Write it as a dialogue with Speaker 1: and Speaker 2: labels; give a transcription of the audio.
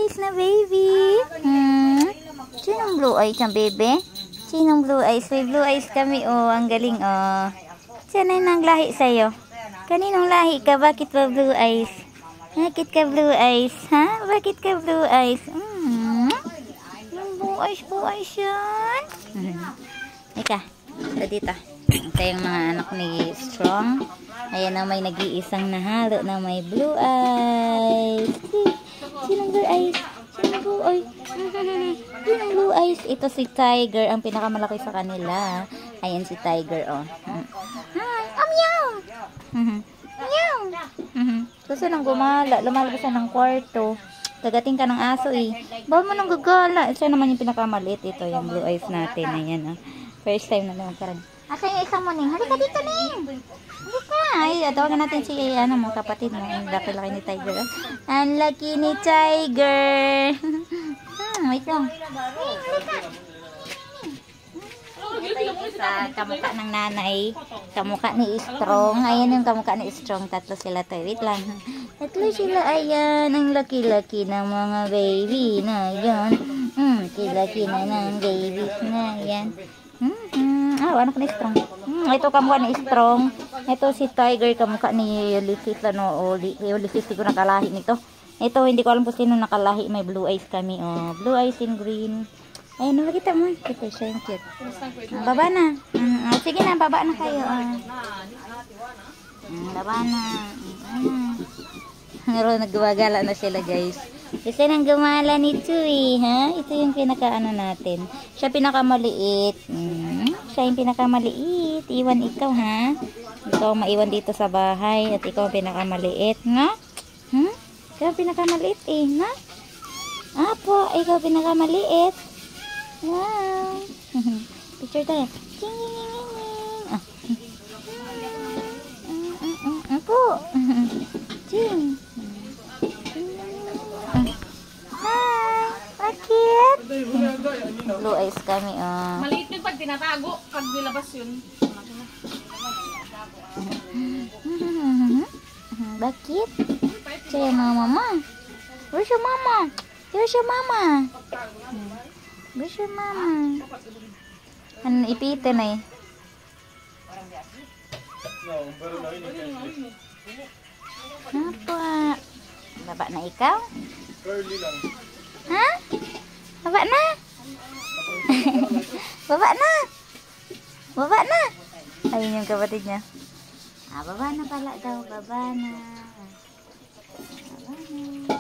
Speaker 1: eyes na baby? Sinong blue eyes ang baby? Sinong blue eyes? May blue eyes kami. Oh, ang galing. Oh. Saan ay nang lahi sa'yo? Kaninong lahi ka? Bakit ba blue eyes? Bakit ka blue eyes? Ha? Bakit ka blue eyes? Blue eyes yan. Ika, ito dito. Ito yung mga anak ni Strong. Ayan na may nag-iisang nahalo na may blue eyes. Sinong blue eyes? Sinong blue eyes? Sinong blue eyes? Ito si Tiger, ang pinakamalaki sa kanila. Ayan si Tiger, oh. Meow! Meow! Gusto nang gumala. Lumalabas siya ng kwarto. Dagating ka ng aso eh. Bawal mo nang gagala. Siya naman yung pinakamaliit. Ito yung blue eyes natin. Ayan, oh. First time na naman karang. Asa yung isang mo, Ning? Halika dito, Ning! Halika! Ay, tawagan natin si, mo, kapatid mo. Ang laki-laki ni Tiger. Oh. Ang laki ni Tiger! Wait lang. Ning, halika! Ito yung isa, kamukha ng nanay. Kamukha ni Strong. Ayan yung kamukha ni Strong. Tatlo sila to. Wait lang. Tatlo sila. Ayan. Ang laki-laki ng mga baby na yan. Laki-laki na ng babies na yan. Anak ni Strong. Ito kamukha ni Strong. Ito si Tiger. Kamukha ni Ulysses. Ulysses siguro nakalahi nito. Ito hindi ko alam po sino nakalahi. May blue eyes kami. Oh, blue eyes in green. Ay, nakita mo. Ito siya yung cute. Baba na. Sige na, baba na kayo. Baba na. Pero nagwagala na sila, guys. Kasi nang gumala nito eh, ha? Ito yung pinaka-ano natin. Siya pinakamaliit. Siya yung pinakamaliit. Iwan ikaw, ha? Ikaw maiwan dito sa bahay. At ikaw ang pinakamaliit, nga? Ikaw ang pinakamaliit eh, nga? Apo, ikaw pinakamaliit. Wow. Picture tayo. Apo. Ching. Hi. Bakit? Blue eyes kami, oh.
Speaker 2: Maliit yun pag tinatago. Pag nilabas yun.
Speaker 1: Bakit? Saya mama. Where's your mama? Here's your mama. Where's your mama? Ano, ipitin na eh. Apa? Baba na ikaw? Ha? Baba na? Baba na? Baba na? Ayun yung kapatid niya. Baba na pala daw. Baba na. Baba na.